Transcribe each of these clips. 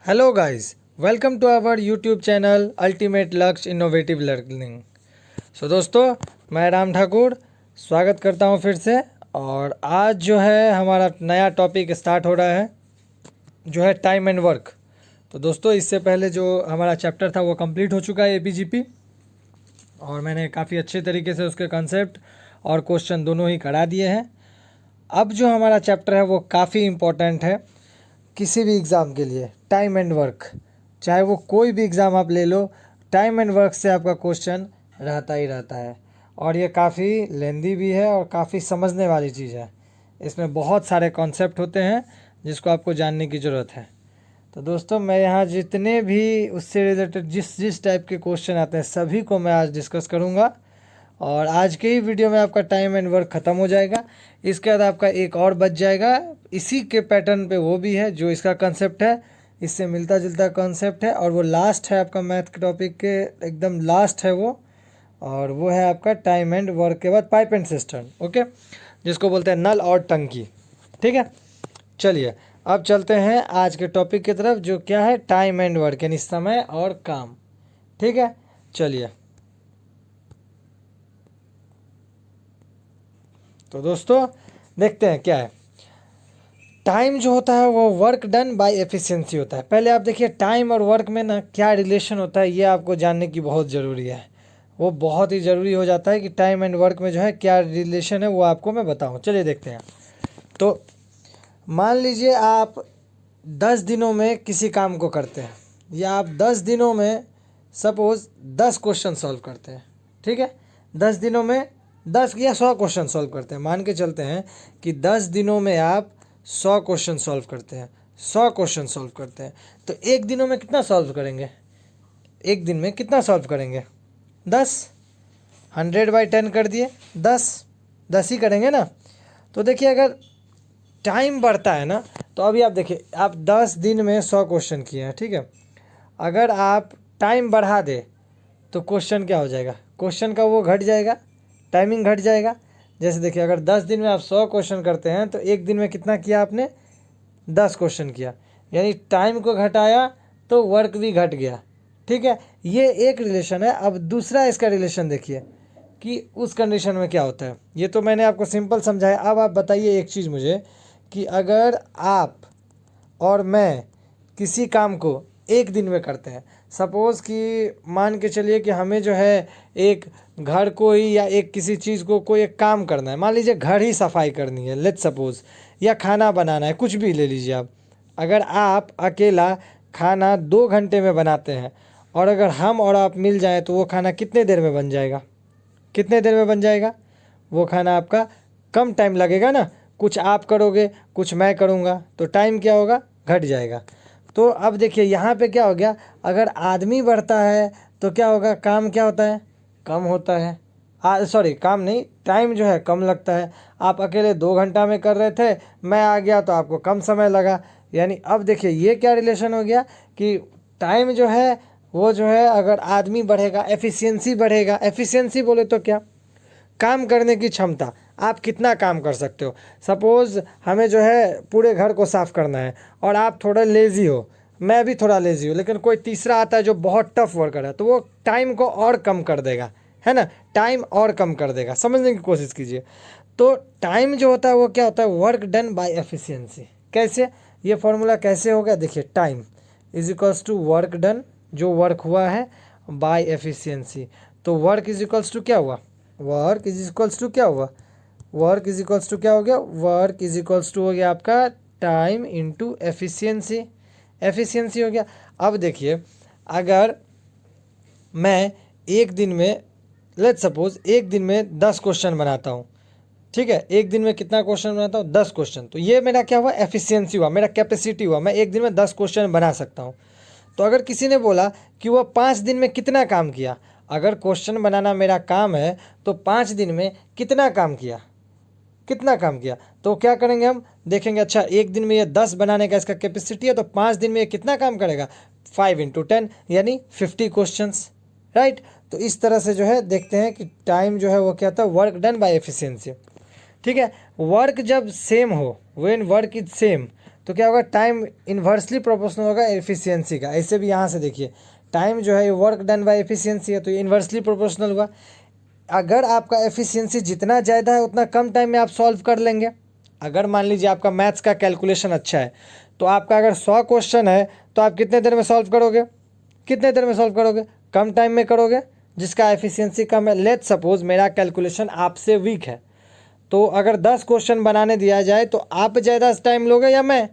Hello guys, welcome to our YouTube channel Ultimate Lux Innovative Learning। दोस्तों मैं राम ठाकुर स्वागत करता हूं फिर से। और आज जो है हमारा नया टॉपिक स्टार्ट हो रहा है जो है टाइम एंड वर्क। तो दोस्तों इससे पहले जो हमारा चैप्टर था वो कंप्लीट हो चुका है एपीजीपी, और मैंने काफ़ी अच्छे तरीके से उसके कंसेप्ट और क्वेश्चन दोनों ही करा दिए हैं। अब जो हमारा चैप्टर है वो काफ़ी इम्पोर्टेंट है किसी भी एग्ज़ाम के लिए। टाइम एंड वर्क, चाहे वो कोई भी एग्ज़ाम आप ले लो, टाइम एंड वर्क से आपका क्वेश्चन रहता ही रहता है। और ये काफ़ी लेंदी भी है और काफ़ी समझने वाली चीज़ है। इसमें बहुत सारे कॉन्सेप्ट होते हैं जिसको आपको जानने की ज़रूरत है। तो दोस्तों मैं यहाँ जितने भी उससे रिलेटेड जिस टाइप के क्वेश्चन आते हैं सभी को मैं आज डिस्कस करूँगा। और आज के ही वीडियो में आपका टाइम एंड वर्क ख़त्म हो जाएगा। इसके बाद आपका एक और बच जाएगा, इसी के पैटर्न पे वो भी है जो इसका कंसेप्ट है, इससे मिलता जुलता कंसेप्ट है, और वो लास्ट है आपका मैथ के टॉपिक के एकदम लास्ट है वो। और वो है आपका टाइम एंड वर्क के बाद पाइप एंड सिस्टम, ओके, जिसको बोलते हैं नल और टंकी। ठीक है, चलिए अब चलते हैं आज के टॉपिक की तरफ जो क्या है टाइम एंड वर्क, यानी समय और काम। ठीक है, चलिए। तो दोस्तों देखते हैं क्या है। टाइम जो होता है वो वर्क डन बाय एफिशिएंसी होता है। पहले आप देखिए टाइम और वर्क में ना क्या रिलेशन होता है, ये आपको जानने की बहुत ज़रूरी है। वो बहुत ही ज़रूरी हो जाता है कि टाइम एंड वर्क में जो है क्या रिलेशन है वो आपको मैं बताऊं। चलिए देखते हैं। तो मान लीजिए आप 10 दिनों में किसी काम को करते हैं, या आप 10 दिनों में सपोज़ 10 क्वेश्चन सॉल्व करते हैं। ठीक है, 10 दिनों में 10 या 100 क्वेश्चन सॉल्व करते हैं। मान के चलते हैं कि 10 दिनों में आप 100 क्वेश्चन सॉल्व करते हैं, 100 क्वेश्चन सॉल्व करते हैं, तो एक दिनों में कितना सॉल्व करेंगे? एक दिन में कितना सॉल्व करेंगे? 10। 100/10 कर दिए, 10 ही करेंगे ना। तो देखिए अगर टाइम बढ़ता है ना, तो अभी आप देखिए आप 10 दिन में 100 क्वेश्चन किए हैं। ठीक है, अगर आप टाइम बढ़ा दे तो क्वेश्चन क्या हो जाएगा? क्वेश्चन का वो घट जाएगा, टाइमिंग घट जाएगा। जैसे देखिए अगर 10 दिन में आप 100 क्वेश्चन करते हैं तो एक दिन में कितना किया आपने? 10 क्वेश्चन किया, यानी टाइम को घटाया तो वर्क भी घट गया। ठीक है, ये एक रिलेशन है। अब दूसरा इसका रिलेशन देखिए कि उस कंडीशन में क्या होता है। ये तो मैंने आपको सिंपल समझाया। अब आप बताइए एक चीज़ मुझे कि अगर आप और मैं किसी काम को एक दिन में करते हैं, सपोज़ कि मान के चलिए कि हमें जो है एक घर को ही या एक किसी चीज़ को कोई एक काम करना है, मान लीजिए घर ही सफाई करनी है, लेट्स सपोज़, या खाना बनाना है, कुछ भी ले लीजिए आप। अगर आप अकेला खाना 2 घंटे में बनाते हैं और अगर हम और आप मिल जाएं तो वो खाना कितने देर में बन जाएगा? कितने देर में बन जाएगा? वो खाना आपका कम टाइम लगेगा ना। कुछ आप करोगे, कुछ मैं करूँगा, तो टाइम क्या होगा? घट जाएगा। तो अब देखिए यहाँ पे क्या हो गया, अगर आदमी बढ़ता है तो क्या होगा? काम क्या होता है? कम होता है। सॉरी, काम नहीं, टाइम जो है कम लगता है। आप अकेले 2 घंटा में कर रहे थे, मैं आ गया तो आपको कम समय लगा। यानी अब देखिए ये क्या रिलेशन हो गया कि टाइम जो है वो जो है अगर आदमी बढ़ेगा एफिशिएंसी बढ़ेगा। एफिशिएंसी बोले तो क्या? काम करने की क्षमता, आप कितना काम कर सकते हो। सपोज़ हमें जो है पूरे घर को साफ़ करना है और आप थोड़ा लेज़ी हो, मैं भी थोड़ा लेज़ी हूँ, लेकिन कोई तीसरा आता है जो बहुत टफ वर्कर है, तो वो टाइम को और कम कर देगा, है ना। टाइम और कम कर देगा, समझने की कोशिश कीजिए। तो टाइम जो होता है वो क्या होता है? Work done by efficiency. कैसे? ये फॉर्मूला कैसे होगा? देखिए time is equals to work done, जो वर्क हुआ है, बाय एफिशिएंसी। तो वर्क इज इक्वल्स टू क्या हुआ? वर्क इज इक्वल्स टू क्या हुआ? वर्क इज इक्वल्स टू क्या हो गया? वर्क इज इक्वल्स टू हो गया आपका टाइम इंटू एफिशिएंसी। एफिशिएंसी हो गया। अब देखिए अगर मैं एक दिन में, लेट्स सपोज एक दिन में 10 क्वेश्चन बनाता हूँ। ठीक है, एक दिन में कितना क्वेश्चन बनाता हूँ? 10 क्वेश्चन। तो ये मेरा क्या हुआ? एफिशिएंसी हुआ, मेरा कैपेसिटी हुआ, मैं एक दिन में 10 क्वेश्चन बना सकता हूँ। तो अगर किसी ने बोला कि वह 5 दिन में कितना काम किया, अगर क्वेश्चन बनाना मेरा काम है तो 5 दिन में कितना काम किया, कितना काम किया, तो क्या करेंगे हम? देखेंगे अच्छा एक दिन में ये 10 बनाने का इसका कैपेसिटी है, तो 5 दिन में ये कितना काम करेगा? 5 × 10 यानी 50 क्वेश्चंस, राइट। तो इस तरह से जो है देखते हैं कि टाइम जो है वो क्या था? Work done by efficiency. ठीक है, वर्क जब सेम हो, व्हेन वर्क इज सेम, तो क्या होगा, टाइम इन्वर्सली प्रोपोर्शनल होगा एफिशिएंसी का। ऐसे भी यहाँ से देखिए टाइम जो है वर्क डन बाय एफिशिएंसी है, तो ये इन्वर्सली प्रोपोर्शनल हुआ। अगर आपका एफिशिएंसी जितना ज़्यादा है उतना कम टाइम में आप सॉल्व कर लेंगे। अगर मान लीजिए आपका मैथ्स का कैलकुलेशन अच्छा है, तो आपका अगर 100 क्वेश्चन है तो आप कितने देर में सॉल्व करोगे, कितने देर में सॉल्व करोगे, कम टाइम में करोगे, जिसका एफिशिएंसी कम है। लेट्स सपोज मेरा कैलकुलेशन आपसे वीक है, तो अगर 10 क्वेश्चन बनाने दिया जाए तो आप ज़्यादा टाइम लोगे या मैं?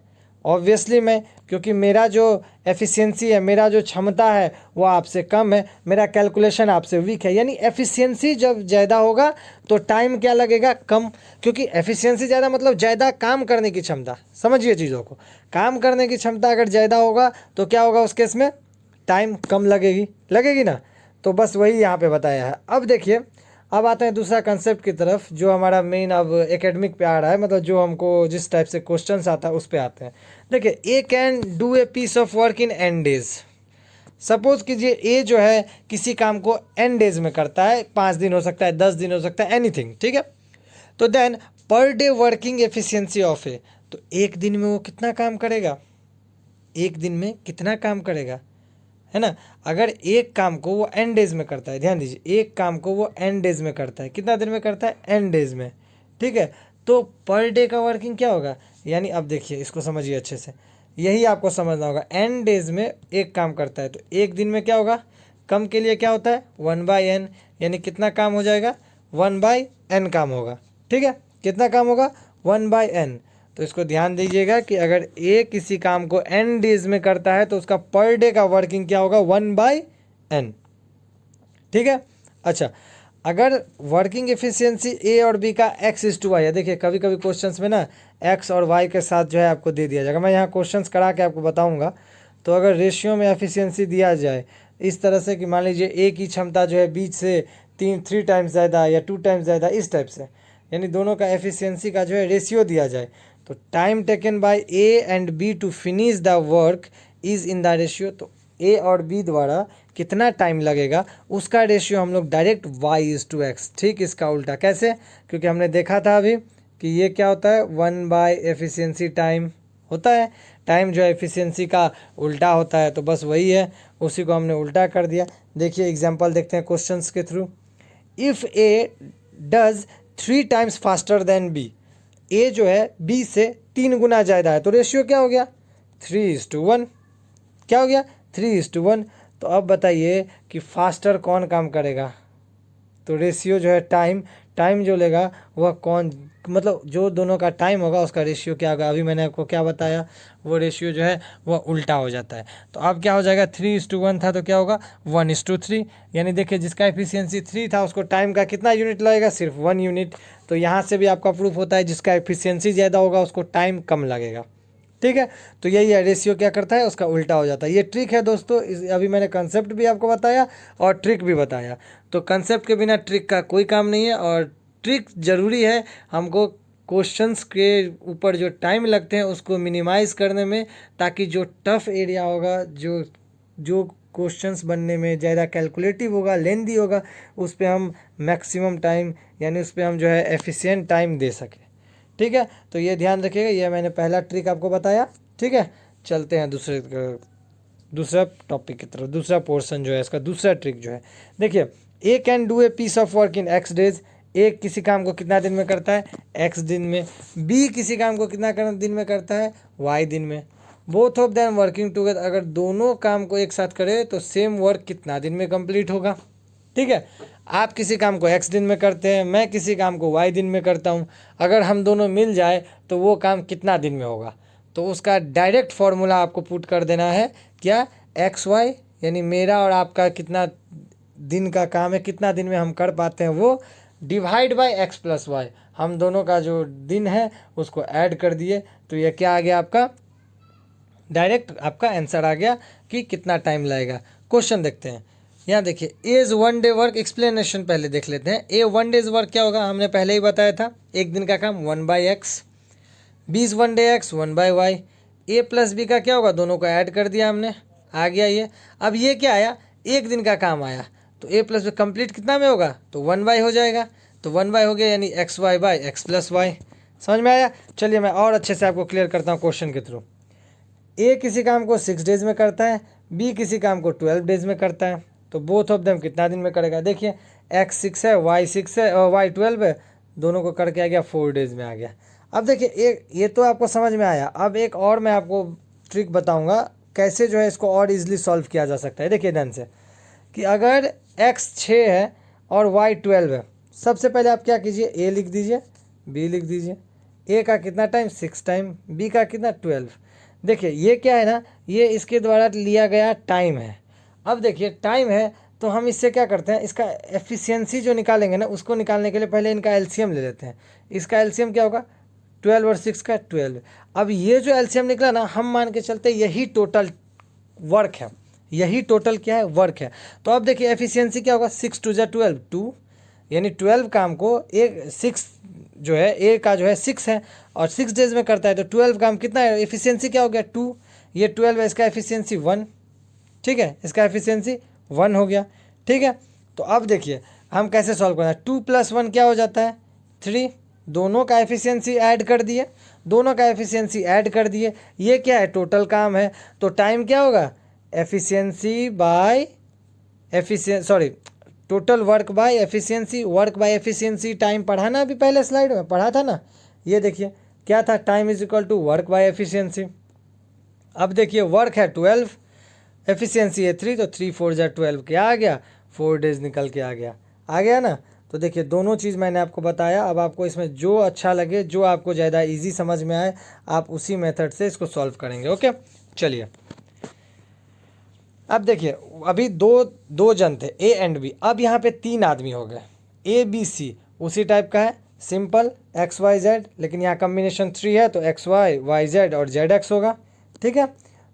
ऑब्वियसली मैं, क्योंकि मेरा जो एफिशिएंसी है, मेरा जो क्षमता है वो आपसे कम है, मेरा कैलकुलेशन आपसे वीक है। यानी एफिशिएंसी जब ज़्यादा होगा तो टाइम क्या लगेगा, कम, क्योंकि एफिशिएंसी ज़्यादा मतलब ज़्यादा काम करने की क्षमता। समझिए चीज़ों को, काम करने की क्षमता अगर ज़्यादा होगा तो क्या होगा उस केस में, टाइम कम लगेगी, लगेगी ना। तो बस वही यहाँ पे बताया है। अब देखिए, अब आते हैं दूसरा कंसेप्ट की तरफ, जो हमारा मेन अब एकेडमिक पे आ रहा है, मतलब जो हमको जिस टाइप से क्वेश्चंस आता है उस पे आते हैं। देखिए, A can do a piece of work in n days. Suppose कीजिए ए जो है किसी काम को एन डेज में करता है, 5 दिन हो सकता है, 10 दिन हो सकता है, एनीथिंग, ठीक है। तो then per day working efficiency of A, तो एक दिन में वो कितना काम करेगा, एक दिन में कितना काम करेगा, है ना। अगर एक काम को वो एन डेज में करता है, ध्यान दीजिए, एक काम को वो एन डेज में करता है, कितना दिन में करता है, एन डेज में, ठीक है। तो पर डे का वर्किंग क्या होगा, यानी अब देखिए इसको समझिए अच्छे से, यही आपको समझना होगा। एन डेज में एक काम करता है तो एक दिन में क्या होगा, कम के लिए क्या होता है 1/n, यानी कितना काम हो जाएगा, 1/n काम होगा, ठीक है। कितना काम होगा, 1/n। तो इसको ध्यान दीजिएगा कि अगर ए किसी काम को n डेज में करता है तो उसका पर डे का वर्किंग क्या होगा, 1/n, ठीक है। अच्छा, अगर वर्किंग एफिशिएंसी ए और बी का x/y है, देखिए कभी कभी क्वेश्चंस में ना x और y के साथ जो है आपको दे दिया जाएगा, मैं यहाँ क्वेश्चंस करा के आपको बताऊंगा। तो अगर रेशियो में एफिशिएंसी दिया जाए इस तरह से कि मान लीजिए ए की क्षमता जो है बी से 3 टाइम्स ज़्यादा या 2 टाइम्स ज़्यादा, इस टाइप से, यानी दोनों का एफिशिएंसी का जो है रेशियो दिया जाए, तो time taken by A and B to finish the work is in the ratio. तो ए और बी द्वारा कितना टाइम लगेगा उसका रेशियो हम लोग डायरेक्ट y/x, ठीक। इसका उल्टा कैसे, क्योंकि हमने देखा था अभी कि ये क्या होता है, 1/एफिशिएंसी टाइम होता है, टाइम जो है एफिशिएंसी का उल्टा होता है, तो बस वही है, उसी को हमने उल्टा कर दिया। देखिए एग्जांपल देखते हैं क्वेश्चंस के through. If A does 3 times faster than B, A जो है बी से 3 गुना ज़्यादा है, तो रेशियो क्या हो गया, 3:1, क्या हो गया, 3:1। तो अब बताइए कि फास्टर कौन काम करेगा, तो रेशियो जो है टाइम, टाइम जो लेगा वह कौन, मतलब जो दोनों का टाइम होगा उसका रेशियो क्या होगा। अभी मैंने आपको क्या बताया, वो रेशियो जो है वह उल्टा हो जाता है। तो अब क्या हो जाएगा, 3:1 था तो क्या होगा 1:3, यानी देखिए जिसका एफिशिएंसी 3 था उसको टाइम का कितना यूनिट लगेगा, सिर्फ 1 यूनिट। तो यहाँ से भी आपका प्रूफ होता है जिसका एफिशिएंसी ज़्यादा होगा उसको टाइम कम लगेगा, ठीक है। तो यही है, रेशियो क्या करता है, उसका उल्टा हो जाता है। ये ट्रिक है दोस्तों, अभी मैंने कंसेप्ट भी आपको बताया और ट्रिक भी बताया। तो कंसेप्ट के बिना ट्रिक का कोई काम नहीं है, और ट्रिक ज़रूरी है हमको क्वेश्चंस के ऊपर जो टाइम लगते हैं उसको मिनिमाइज़ करने में, ताकि जो टफ एरिया होगा, जो जो क्वेश्चंस बनने में ज़्यादा कैलकुलेटिव होगा, लेंदी होगा, उस पर हम मैक्सिमम टाइम, यानी उस पर हम जो है एफिशिएंट टाइम दे सकें, ठीक है। तो ये ध्यान रखिएगा, ये मैंने पहला ट्रिक आपको बताया, ठीक है। चलते हैं दूसरा टॉपिक की तरफ, दूसरा पोर्शन जो है इसका, दूसरा ट्रिक जो है, देखिए A can do a piece of work in x days, A किसी काम को कितना दिन में करता है, x दिन में। बी किसी काम को कितना दिन में करता है, y दिन में। Both of them working together, अगर दोनों काम को एक साथ करें तो सेम वर्क कितना दिन में कंप्लीट होगा, ठीक है। आप किसी काम को x दिन में करते हैं, मैं किसी काम को y दिन में करता हूँ, अगर हम दोनों मिल जाए तो वो काम कितना दिन में होगा। तो उसका डायरेक्ट फार्मूला आपको पुट कर देना है, क्या, XY, यानी मेरा और आपका कितना दिन का काम है, कितना दिन में हम कर पाते हैं, वो डिवाइड बाय x+y, हम दोनों का जो दिन है उसको ऐड कर दिए, तो ये क्या आ गया आपका, डायरेक्ट आपका आंसर आ गया कि कितना टाइम लगेगा। क्वेश्चन देखते हैं, यहाँ देखिए, एज 1 डे वर्क, एक्सप्लेनेशन पहले देख लेते हैं। ए 1 डेज वर्क क्या होगा, हमने पहले ही बताया था, एक दिन का काम 1/x, 20 1 डे x 1/y, ए प्लस बी का क्या होगा, दोनों को ऐड कर दिया हमने, आ गया ये। अब ये क्या आया, एक दिन का काम आया, तो ए प्लस बी कंप्लीट कितना में होगा, तो 1/, हो जाएगा, तो 1/, हो गया, यानी XY/x+y, समझ में आया? चलिए मैं और अच्छे से आपको क्लियर करता हूँ क्वेश्चन के थ्रू। ए किसी काम को 6 डेज में करता है, बी किसी काम को 12 डेज में करता है, तो बोथ ऑफ देम कितना दिन में करेगा? देखिए x 6 है, y 6 है और y 12 है, दोनों को करके आ गया 4 डेज में आ गया। अब देखिए एक ये तो आपको समझ में आया। अब एक और मैं आपको ट्रिक बताऊंगा कैसे जो है इसको और इजीली सॉल्व किया जा सकता है। देखिए ध्यान से कि अगर x 6 है और y 12 है, सबसे पहले आप क्या कीजिए, a लिख दीजिए, b लिख दीजिए। a का कितना टाइम? 6 टाइम। b का कितना? 12। देखिए ये क्या है ना, ये इसके द्वारा लिया गया टाइम है। अब देखिए टाइम है तो हम इससे क्या करते हैं, इसका एफिशिएंसी जो निकालेंगे ना, उसको निकालने के लिए पहले इनका एलसीएम ले लेते हैं। इसका एलसीएम क्या होगा? 12 और 6 का 12। अब ये जो एलसीएम निकला ना, हम मान के चलते यही टोटल वर्क है, यही टोटल क्या है? वर्क है। तो अब देखिए एफिशिएंसी क्या होगा? 6 2 12, 2, यानी 12 काम को एक 6 जो है ए का जो है 6 है और 6 डेज में करता है, तो 12 काम कितना है? एफिशिएंसी क्या हो गया? 2। ये 12 है, इसका एफिशिएंसी 1। ठीक है, इसका एफिशिएंसी 1 हो गया। ठीक है, तो अब देखिए हम कैसे सॉल्व करना है। 2 + 1 क्या हो जाता है? 3। दोनों का एफिशिएंसी ऐड कर दिए, दोनों का एफिशिएंसी ऐड कर दिए। ये क्या है? टोटल काम है। तो टाइम क्या होगा? Efficiency by total work by efficiency. Work by efficiency time पढ़ा ना, अभी पहले स्लाइड में पढ़ा था ना। ये देखिए क्या था? Time is equal to work by efficiency. अब देखिए वर्क है 12, एफिशिएंसी है 3, तो 3 4 जा 12 क्या आ गया? 4 डेज निकल के आ गया ना। तो देखिए दोनों चीज़ मैंने आपको बताया। अब आपको इसमें जो अच्छा लगे, जो आपको ज़्यादा इजी समझ में आए, आप उसी मेथड से इसको सॉल्व करेंगे। ओके चलिए अब देखिए अभी दो जन थे ए एंड बी, अब यहाँ पे 3 आदमी हो गए। ए बी सी उसी टाइप का है, सिंपल एक्स वाई जेड, लेकिन यहाँ कम्बिनेशन 3 है तो एक्स वाई, वाई जेड और जेड एक्स होगा। ठीक है,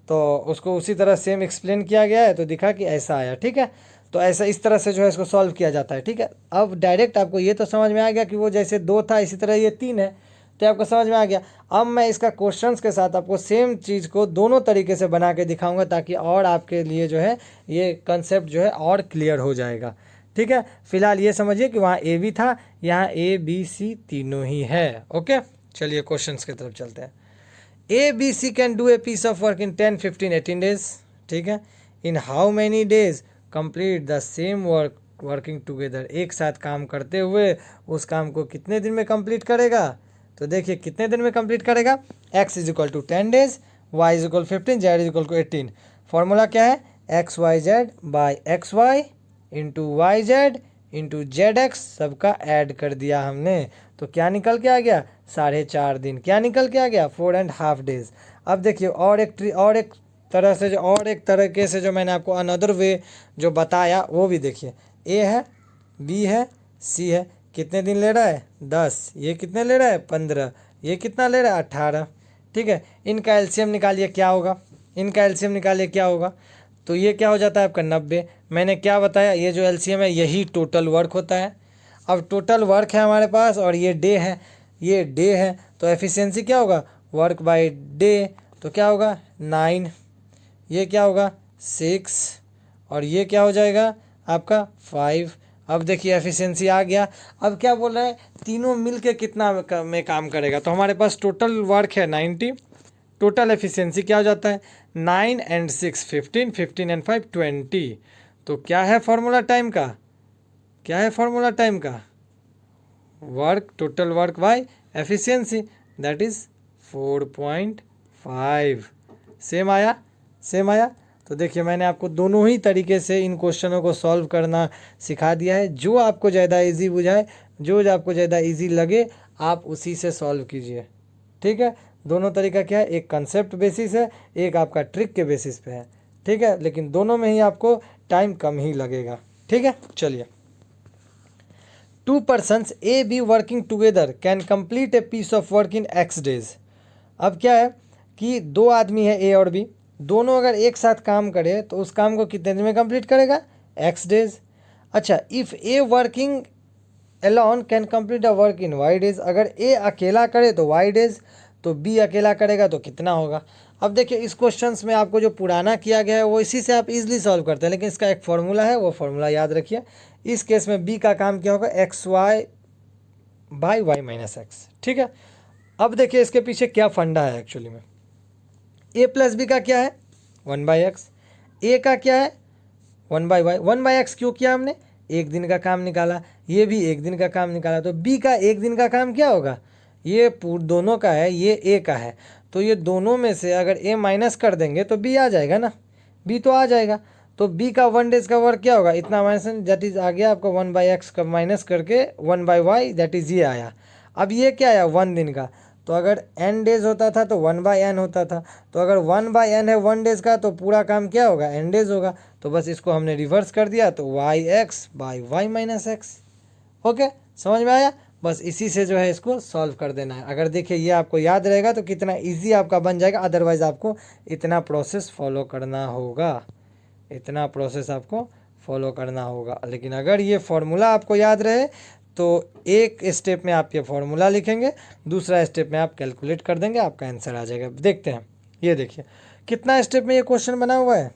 तो उसको उसी तरह सेम एक्सप्लेन किया गया है, तो दिखा कि ऐसा आया। ठीक है, तो ऐसा इस तरह से जो है इसको सॉल्व किया जाता है। ठीक है, अब डायरेक्ट आपको ये तो समझ में आ गया कि वो जैसे 2 था इसी तरह ये 3 है, तो आपको समझ में आ गया। अब मैं इसका क्वेश्चंस के साथ आपको सेम चीज़ को दोनों तरीके से बना के दिखाऊंगा, ताकि और आपके लिए जो है ये कंसेप्ट जो है और क्लियर हो जाएगा। ठीक है, फिलहाल ये समझिए कि वहाँ ए भी था, यहाँ ए बी सी तीनों ही है। ओके चलिए क्वेश्चंस की तरफ चलते हैं। A B C can do a piece of work in 10 15 18 days. ठीक है, in how many days complete the same work working together. एक साथ काम करते हुए उस काम को कितने दिन में कंप्लीट करेगा? तो देखिए कितने दिन में कंप्लीट करेगा? x is equal to 10 days, y is equal 15, z is equal to 18। Formula क्या है? X Y Z by X Y into Y Z into Z X, सबका ऐड कर दिया हमने, तो क्या निकल के आ गया? 4.5 दिन। क्या निकल के आ गया? 4.5 डेज। अब देखिए और एक तरीके से जो मैंने आपको अनदर वे जो बताया वो भी देखिए। ए है, बी है, सी है, कितने दिन ले रहा है? 10। ये कितने ले रहा है? 15। ये कितना ले रहा है? 18। ठीक है, इनका एलसीएम निकालिए क्या होगा? इनका एलसीएम निकालिए क्या होगा? तो ये क्या हो जाता है आपका 90। मैंने क्या बताया? ये जो एलसीएम है यही टोटल वर्क होता है। अब टोटल वर्क है हमारे पास और ये डे है, ये डे है, तो एफिशिएंसी क्या होगा? वर्क बाय डे, तो क्या होगा? 9। ये क्या होगा? 6 और ये क्या हो जाएगा आपका? 5। अब देखिए एफिशिएंसी आ गया। अब क्या बोल रहा है? तीनों मिल के कितना में काम करेगा? तो हमारे पास टोटल वर्क है 90, टोटल एफिशिएंसी क्या हो जाता है? 9 and 6 15, 15 and 5 20। तो क्या है फॉर्मूला टाइम का? क्या है फॉर्मूला टाइम का? Work, total work by efficiency, that is 4.5। Same आया? सेम आया? तो देखिए मैंने आपको दोनों ही तरीके से इन क्वेश्चनों को सॉल्व करना सिखा दिया है। जो आपको ज़्यादा इजी बुझाए, जो आपको ज़्यादा इजी लगे, आप उसी से सॉल्व कीजिए। ठीक है, दोनों तरीका क्या है? एक कंसेप्ट बेसिस है, एक आपका ट्रिक के बेसिस पे है। ठीक है, लेकिन दोनों में ही आपको टाइम कम ही लगेगा। ठीक है, चलिए। 2 persons A B working together can complete a piece of work in x days. अब क्या है कि 2 आदमी है ए और बी, दोनों अगर एक साथ काम करे तो उस काम को कितने दिन में कंप्लीट करेगा? x days. अच्छा, if A working alone can complete a work in y days. अगर ए अकेला करे तो y डेज, तो बी अकेला करेगा तो कितना होगा? अब देखिए इस क्वेश्चंस में आपको जो पुराना किया गया है वो इसी से आप इजीली सॉल्व करते हैं, लेकिन इसका एक फॉर्मूला है, वो फॉर्मूला याद रखिए। इस केस में बी का काम क्या होगा? X Y by Y minus X. ठीक है, अब देखिए इसके पीछे क्या फंडा है एक्चुअली में। ए प्लस बी का क्या है 1/x, ए का क्या है 1/y। 1/x क्यों किया हमने, एक दिन का काम निकाला, ये भी एक दिन का काम निकाला, तो बी का एक दिन का काम क्या होगा, ये दोनों का है, ये ए का है, तो ये दोनों में से अगर ए माइनस कर देंगे तो बी आ जाएगा ना, बी तो आ जाएगा। तो बी का 1 डेज का वर्क क्या होगा, इतना माइनस दैट इज आ गया आपका 1/x का माइनस करके 1/y दैट इज ये आया। अब ये क्या आया 1 दिन का, तो अगर n डेज होता था तो 1/n होता था, तो अगर 1/n है 1 डेज का तो पूरा काम क्या होगा n डेज होगा, तो बस इसको हमने रिवर्स कर दिया तो y(x/y-x)। ओके, समझ में आया। बस इसी से जो है इसको सॉल्व कर देना है। अगर देखिए ये आपको याद रहेगा तो कितना इजी आपका बन जाएगा, अदरवाइज आपको इतना प्रोसेस फॉलो करना होगा, इतना प्रोसेस आपको फॉलो करना होगा। लेकिन अगर ये फॉर्मूला आपको याद रहे तो एक स्टेप में आप ये फॉर्मूला लिखेंगे, दूसरा स्टेप में आप कैलकुलेट कर देंगे, आपका आंसर आ जाएगा। देखते हैं, ये देखिए कितना स्टेप में ये क्वेश्चन बना हुआ है,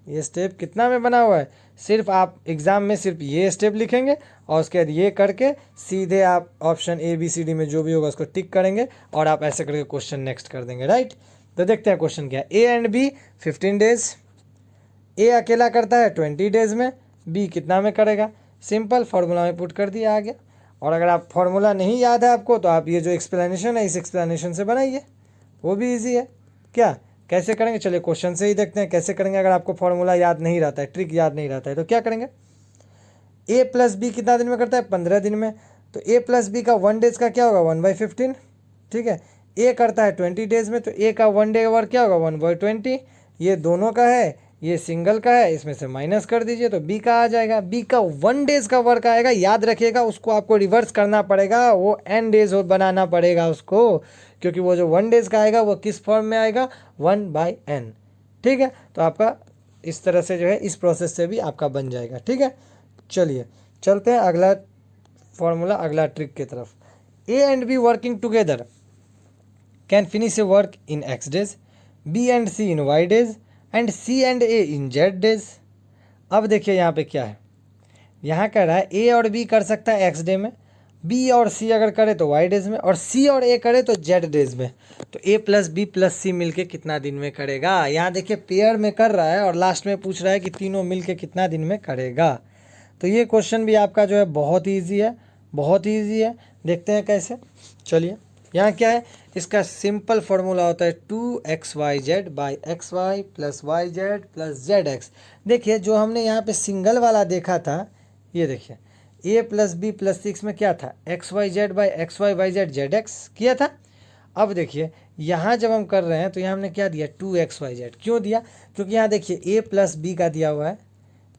ये स्टेप कितना में बना हुआ है, सिर्फ आप एग्ज़ाम में सिर्फ ये स्टेप लिखेंगे और उसके बाद ये करके सीधे आप ऑप्शन ABCD में जो भी होगा उसको टिक करेंगे और आप ऐसे करके क्वेश्चन नेक्स्ट कर देंगे, राइट। तो देखते हैं क्वेश्चन क्या है। ए एंड बी 15 डेज, ए अकेला करता है 20 डेज में, बी कितना में करेगा, सिंपल फार्मूला में पुट कर दिया, आ गया। और अगर आप फार्मूला नहीं याद है आपको तो आप ये जो एक्सप्लेनेशन है इस एक्सप्लेनेशन से बनाइए, वो भी इजी है। क्या कैसे करेंगे, चलिए क्वेश्चन से ही देखते हैं कैसे करेंगे। अगर आपको फार्मूला याद नहीं रहता है, ट्रिक याद नहीं रहता है, तो क्या करेंगे, ए प्लस बी कितना दिन में करता है 15 दिन में, तो ए प्लस बी का 1 डेज का क्या होगा 1/15, ठीक है। ए करता है 20 डेज में, तो ए का 1 डे वर्क क्या होगा 1/20, ये दोनों का है, ये सिंगल का है, इसमें से माइनस कर दीजिए तो बी का आ जाएगा। बी का 1 डेज का वर्क आएगा, याद रखिएगा उसको आपको रिवर्स करना पड़ेगा, वो n डेज बनाना पड़ेगा उसको, क्योंकि वो जो 1 डेज का आएगा वो किस फॉर्म में आएगा 1/n, ठीक है। तो आपका इस तरह से जो है इस प्रोसेस से भी आपका बन जाएगा, ठीक है। चलिए चलते हैं अगला फॉर्मूला, अगला ट्रिक की तरफ। A and B working together can finish a work in x days, B and C in y days and C and A in z days. अब देखिए यहाँ पे क्या है, यहाँ कह रहा है ए और बी कर सकता है x डे में, बी और सी अगर करे तो y डेज में, और सी और ए करे तो z डेज में। तो a प्लस बी प्लस सी मिलके कितना दिन में करेगा, यहाँ देखिए पेयर में कर रहा है और लास्ट में पूछ रहा है कि तीनों मिलके कितना दिन में करेगा। तो ये क्वेश्चन भी आपका जो है बहुत ही ईजी है, बहुत ही ईजी है। देखते हैं कैसे, चलिए यहाँ क्या है, इसका सिंपल फार्मूला होता है 2xyz/xy + yz + zx। देखिए जो हमने यहाँ पे सिंगल वाला देखा था, ये देखिए a + b + 6 में क्या था xyz/xy yz zx किया था। अब देखिए यहाँ जब हम कर रहे हैं तो यहाँ हमने क्या दिया 2xyz, क्यों दिया, क्योंकि यहाँ देखिए a + b का दिया हुआ है,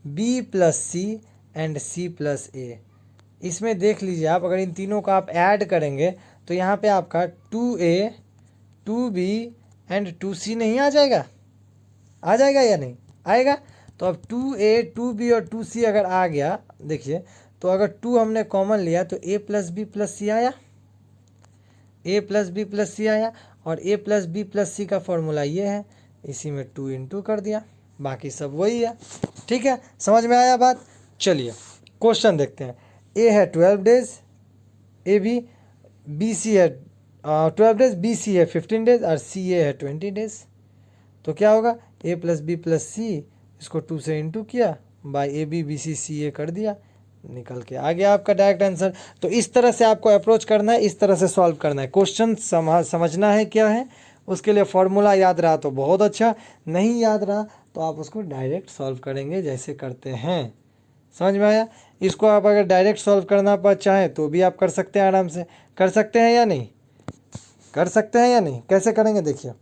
b + c and c + a। इसमें देख लीजिए आप, अगर इन तीनों का आप ऐड करेंगे तो यहाँ पे आपका 2a 2b एंड 2c नहीं आ जाएगा, आ जाएगा या नहीं आएगा। तो अब 2a 2b और 2c अगर आ गया, देखिए तो अगर 2 हमने कॉमन लिया तो a + b + c आया, a + b + c आया, और a + b + c का फॉर्मूला ये है, इसी में 2 × कर दिया, बाकी सब वही है, ठीक है। समझ में आया बात। चलिए क्वेश्चन देखते हैं। ए है 12 डेज, ए बी सी है 12 डेज, बी सी है 15 डेज और सी ए है 20 डेज। तो क्या होगा a + b + c, इसको 2 से इंटू किया by A B B C C A कर दिया, निकल के आ गया आपका डायरेक्ट आंसर। तो इस तरह से आपको अप्रोच करना है, इस तरह से सॉल्व करना है। क्वेश्चन समझना है क्या है, उसके लिए फॉर्मूला याद रहा तो बहुत अच्छा, नहीं याद रहा तो आप उसको डायरेक्ट सॉल्व करेंगे जैसे करते हैं। समझ में आया। इसको आप अगर डायरेक्ट सॉल्व करना पर चाहें तो भी आप कर सकते हैं, आराम से कर सकते हैं या नहीं, कर सकते हैं या नहीं, कैसे करेंगे देखिए,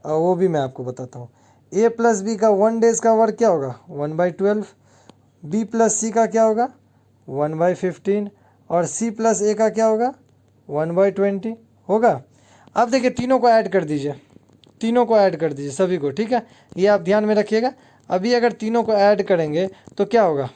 और वो भी मैं आपको बताता हूँ। a + b का 1 डेज का वर्क क्या होगा 1/12, b + c का क्या होगा 1/15 और c + a का क्या होगा 1/20 होगा। अब देखिए तीनों को ऐड कर दीजिए, तीनों को ऐड कर दीजिए सभी को, ठीक है, ये आप ध्यान में रखिएगा। अभी अगर तीनों को ऐड करेंगे तो क्या होगा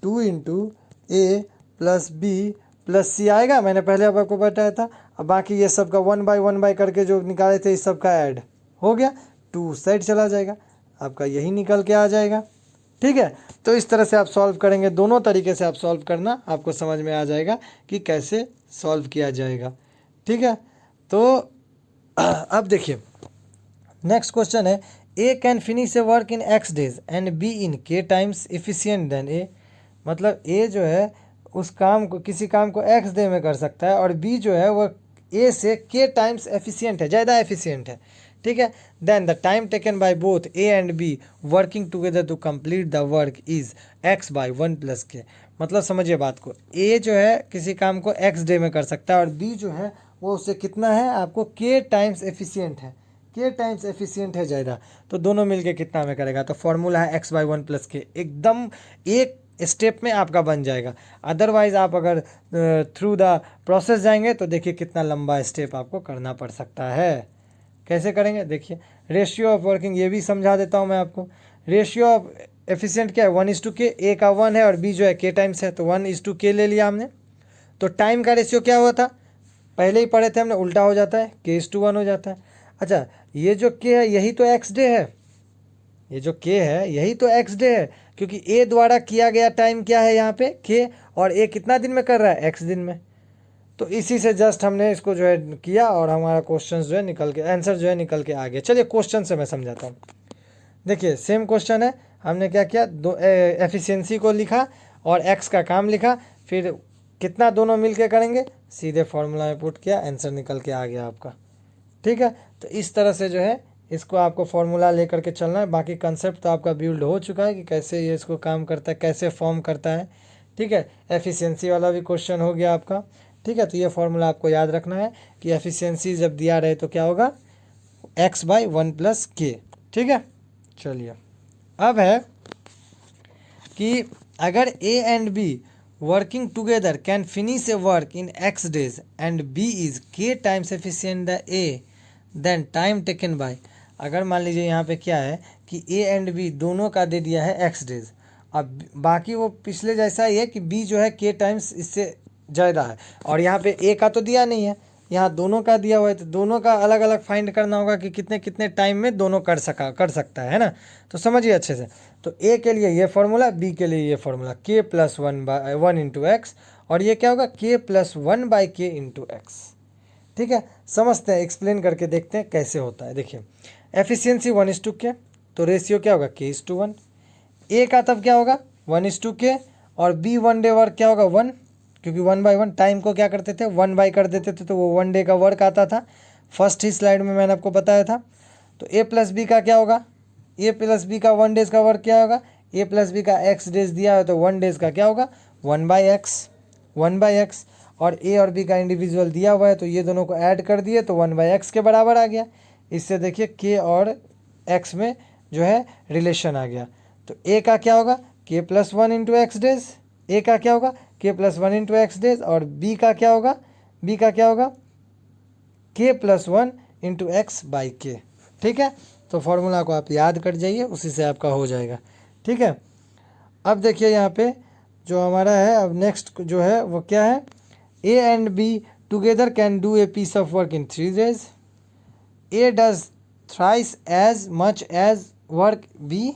2 × a + b + c आएगा, मैंने पहले अब आपको बताया था। अब बाकी ये सब का 1/1 करके जो निकाले थे इस सब का ऐड हो गया, 2 साइड चला जाएगा, आपका यही निकल के आ जाएगा, ठीक है। तो इस तरह से आप सॉल्व करेंगे, दोनों तरीके से आप सॉल्व करना, आपको समझ में आ जाएगा कि कैसे सॉल्व किया जाएगा, ठीक है। तो अब देखिए नेक्स्ट क्वेश्चन है, A can finish a work in x days and B in k times efficient then ए। मतलब ए जो है उस काम को, किसी काम को एक्स डे में कर सकता है, और बी जो है वो ए से के टाइम्स एफिशिएंट है, ज़्यादा एफिशिएंट है। ठीक है। Then the time taken by both A and B working together to complete the work is X by 1 + के। मतलब समझिए बात को, ए जो है किसी काम को एक्स डे में कर सकता है, और बी जो है वो उससे कितना है, आपको के टाइम्स एफिशिएंट है, के टाइम्स एफिशिएंट है ज़्यादा। तो दोनों मिलके कितना में करेगा, तो फॉर्मूला है एक्स बाई 1 + के, एकदम एक स्टेप में आपका बन जाएगा। अदरवाइज आप अगर थ्रू द प्रोसेस जाएंगे तो देखिए कितना लंबा स्टेप आपको करना पड़ सकता है। कैसे करेंगे देखिए, रेशियो ऑफ वर्किंग ये भी समझा देता हूँ मैं आपको। रेशियो ऑफ एफिशिएंट क्या है, 1:k, ए का 1 है और बी जो है के टाइम्स है, तो 1:k ले लिया हमने। तो टाइम का रेशियो क्या हुआ था, पहले ही पढ़े थे हमने, उल्टा हो जाता है, k:1 हो जाता है। अच्छा, ये जो के है यही तो एक्स डे है, ये जो के है यही तो एक्स डे है, क्योंकि ए द्वारा किया गया टाइम क्या है यहाँ पे के, और ए कितना दिन में कर रहा है, एक्स दिन में। तो इसी से जस्ट हमने इसको जो है किया, और हमारा क्वेश्चन जो है निकल के, आंसर जो है निकल के आ गया। चलिए क्वेश्चन से मैं समझाता हूँ। देखिए सेम क्वेश्चन है, हमने क्या किया, दो एफिशिएंसी को लिखा और एक्स का काम लिखा, फिर कितना दोनों मिल के करेंगे, सीधे फॉर्मूला में पुट किया, आंसर निकल के आ गया आपका। ठीक है। तो इस तरह से जो है इसको आपको फॉर्मूला लेकर के चलना है। बाकी कंसेप्ट तो आपका बिल्ड हो चुका है कि कैसे ये इसको काम करता है, कैसे फॉर्म करता है। ठीक है। एफिशिएंसी वाला भी क्वेश्चन हो गया आपका। ठीक है। तो ये फॉर्मूला आपको याद रखना है कि एफिशिएंसी जब दिया रहे तो क्या होगा, एक्स बाई 1 + के। ठीक है। चलिए अब है कि अगर A and B working together can finish a work in x days and B is k times efficient the A, then time taken by. अगर मान लीजिए यहाँ पे क्या है कि ए एंड बी दोनों का दे दिया है एक्स डेज, अब बाकी वो पिछले जैसा ही है कि बी जो है के टाइम्स इससे ज़्यादा है, और यहाँ पे ए का तो दिया नहीं है, यहाँ दोनों का दिया हुआ है, तो दोनों का अलग अलग फाइंड करना होगा कि कितने कितने टाइम में दोनों कर सकता है ना। तो समझिए अच्छे से, तो ए के लिए ये फार्मूला, बी के लिए ये फार्मूला, के + 1 × एक्स, और ये क्या होगा, के + 1/k × एक्स। ठीक है। समझते हैं, एक्सप्लेन करके देखते हैं कैसे होता है। देखिए एफिशिएंसी 1:k, तो रेशियो क्या होगा, k:1। ए का तब क्या होगा 1:k, और बी 1 डे वर्क क्या होगा 1, क्योंकि 1/1 टाइम को क्या करते थे 1 कर देते थे, तो वो 1 डे का वर्क आता था। फर्स्ट ही स्लाइड में मैंने आपको बताया था। तो ए + बी का क्या होगा, ए + बी का 1 डेज का वर्क क्या होगा, ए + बी का एक्स डेज दिया है तो 1 डेज का क्या होगा 1/x, और ए और बी का इंडिविजुअल दिया हुआ है, तो ये दोनों को ऐड कर दिए तो 1/x के बराबर आ गया। इससे देखिए के और एक्स में जो है रिलेशन आ गया। तो ए का क्या होगा के + 1 × एक्स डेज, ए का क्या होगा के + 1 × एक्स डेज, और बी का क्या होगा के + 1 × x/k। ठीक है। तो फॉर्मूला को आप याद कर जाइए, उसी से आपका हो जाएगा। ठीक है। अब देखिए यहाँ पे जो हमारा है, अब नेक्स्ट जो है वो क्या है, A and B together can do a piece of work in 3 days, A does thrice as much as work B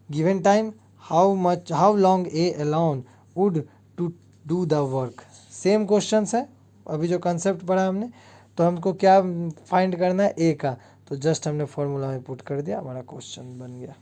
given time, how long A alone would to do the work. Same question है, अभी जो concept पढ़ा हमने, तो हमको क्या find करना है, ए का, तो जस्ट हमने फॉर्मूला में पुट कर दिया, हमारा क्वेश्चन बन गया।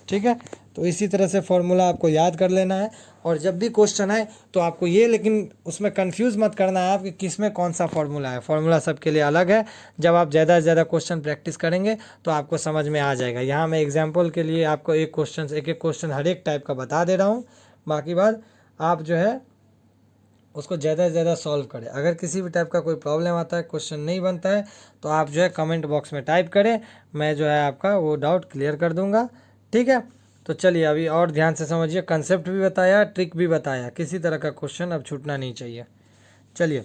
ठीक है। तो इसी तरह से फॉर्मूला आपको याद कर लेना है, और जब भी क्वेश्चन आए तो आपको ये, लेकिन उसमें कंफ्यूज मत करना है आप कि किस में कौन सा फॉर्मूला है, फॉर्मूला सबके लिए अलग है। जब आप ज़्यादा से ज़्यादा क्वेश्चन प्रैक्टिस करेंगे तो आपको समझ में आ जाएगा। यहाँ मैं एग्जाम्पल के लिए आपको एक एक क्वेश्चन हर एक टाइप का बता दे रहा हूँ, बाकी बात आप जो है उसको ज़्यादा से ज़्यादा सॉल्व करें। अगर किसी भी टाइप का कोई प्रॉब्लम आता है, क्वेश्चन नहीं बनता है, तो आप जो है कमेंट बॉक्स में टाइप करें, मैं जो है आपका वो डाउट क्लियर कर दूंगा। ठीक है। तो चलिए अभी और ध्यान से समझिए, कंसेप्ट भी बताया, ट्रिक भी बताया, किसी तरह का क्वेश्चन अब छूटना नहीं चाहिए। चलिए,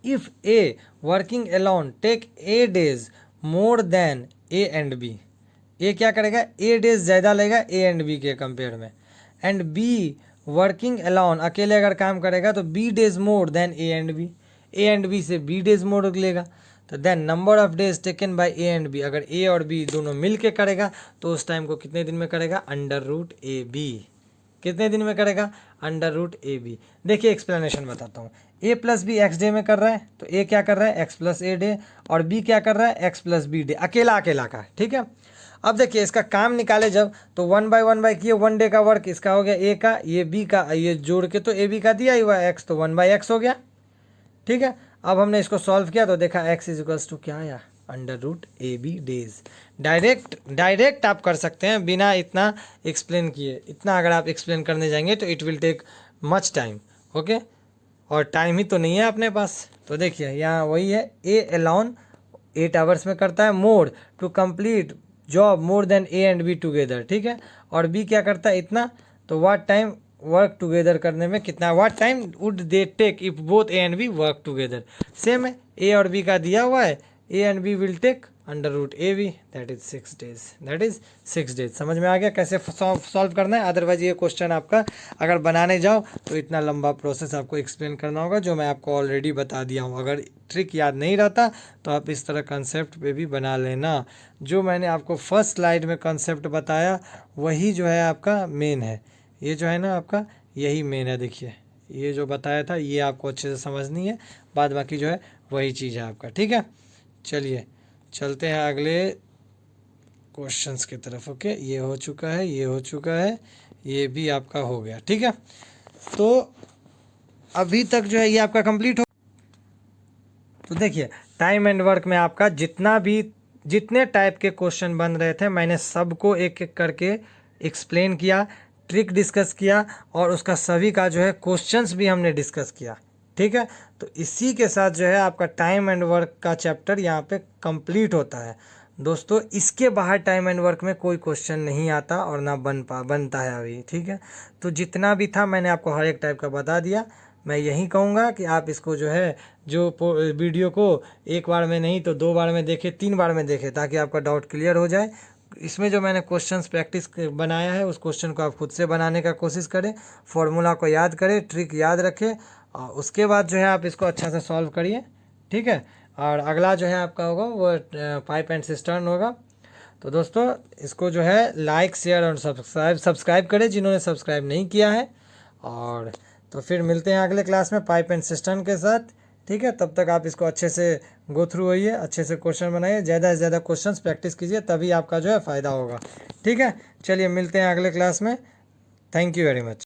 if A working alone take a days more than A and B, A क्या करेगा, ए डेज ज़्यादा लेगा ए एंड बी के कंपेयर में, एंड बी वर्किंग अलोन अकेले अगर काम करेगा तो B days more than A and B से बी डेज मोर लेगा। तो then number of days taken by A and B, अगर ए और बी दोनों मिल के करेगा तो उस टाइम को कितने दिन में करेगा, √AB। कितने दिन में करेगा, अंडर रूट ए बी। देखिए एक्सप्लेनेशन बताता हूँ, ए प्लस बी एक्स डे में कर रहा है, तो ए क्या कर रहा है एक्स प्लस ए डे, और बी क्या कर रहा है एक्स प्लस बी डे, अकेला अकेला का, ठीक है। अब देखिए इसका काम निकाले जब, तो 1/1 किए, 1 डे का वर्क इसका हो गया ए का, ये बी का, ये जोड़ के तो ए बी का दिया ही हुआ एक्स, तो 1/x हो गया, ठीक है। अब हमने इसको सॉल्व किया तो देखा x इज टू क्या आया, under root A B days. Direct आप कर सकते हैं बिना इतना एक्सप्लेन किए, इतना अगर आप एक्सप्लेन करने जाएंगे तो it will take much time, okay, और टाइम ही तो नहीं है अपने पास। तो देखिए यहाँ वही है, ए अलोन 8 आवर्स में करता है, more to complete job more than A and B together, ठीक है। और बी क्या करता है इतना, तो व्हाट टाइम वर्क टुगेदर करने में कितना, what time would they take if both A and B work together. Same है, ए और बी का दिया हुआ है, A and B will take under root A B, that is 6 days, that is 6 days. समझ में आ गया कैसे सॉल्व करना है। अदरवाइज ये क्वेश्चन आपका अगर बनाने जाओ तो इतना लंबा प्रोसेस आपको एक्सप्लेन करना होगा, जो मैं आपको ऑलरेडी बता दिया हूँ। अगर ट्रिक याद नहीं रहता तो आप इस तरह कंसेप्ट पे भी बना लेना। जो मैंने आपको फर्स्ट स्लाइड में कंसेप्ट बताया वही जो है आपका मेन है, ये जो है ना आपका यही मेन है। देखिए ये जो बताया था ये आपको अच्छे से समझनी है, बाद बाकी जो है वही चीज़ है आपका, ठीक है। चलिए चलते हैं अगले क्वेश्चंस की तरफ। ओके, ये हो चुका है, ये हो चुका है, ये भी आपका हो गया, ठीक है। तो अभी तक जो है ये आपका कंप्लीट हो। तो देखिए टाइम एंड वर्क में आपका जितने टाइप के क्वेश्चन बन रहे थे मैंने सबको एक एक करके एक्सप्लेन किया, ट्रिक डिस्कस किया, और उसका सभी का जो है क्वेश्चंस भी हमने डिस्कस किया, ठीक है। तो इसी के साथ जो है आपका टाइम एंड वर्क का चैप्टर यहाँ पे कंप्लीट होता है दोस्तों। इसके बाहर टाइम एंड वर्क में कोई क्वेश्चन नहीं आता और ना बनता है अभी, ठीक है। तो जितना भी था मैंने आपको हर एक टाइप का बता दिया। मैं यही कहूँगा कि आप इसको जो है जो वीडियो को एक बार में नहीं तो 2 बार में देखें, 3 बार में देखें, ताकि आपका डाउट क्लियर हो जाए। इसमें जो मैंने क्वेश्चंस प्रैक्टिस बनाया है उस क्वेश्चन को आप खुद से बनाने का कोशिश करें, फॉर्मूला को याद करें, ट्रिक याद रखें, और उसके बाद जो है आप इसको अच्छा से सॉल्व करिए, ठीक है। और अगला जो है आपका होगा वो पाइप एंड सिस्टर्न होगा। तो दोस्तों इसको जो है लाइक शेयर और सब्सक्राइब करें जिन्होंने सब्सक्राइब नहीं किया है। और तो फिर मिलते हैं अगले क्लास में पाइप एंड सिस्टर्न के साथ, ठीक है। तब तक आप इसको अच्छे से गो थ्रू होइए, अच्छे से क्वेश्चन बनाइए, ज़्यादा से ज़्यादा क्वेश्चंस प्रैक्टिस कीजिए, तभी आपका जो है फ़ायदा होगा, ठीक है। चलिए मिलते हैं अगले क्लास में, थैंक यू वेरी मच।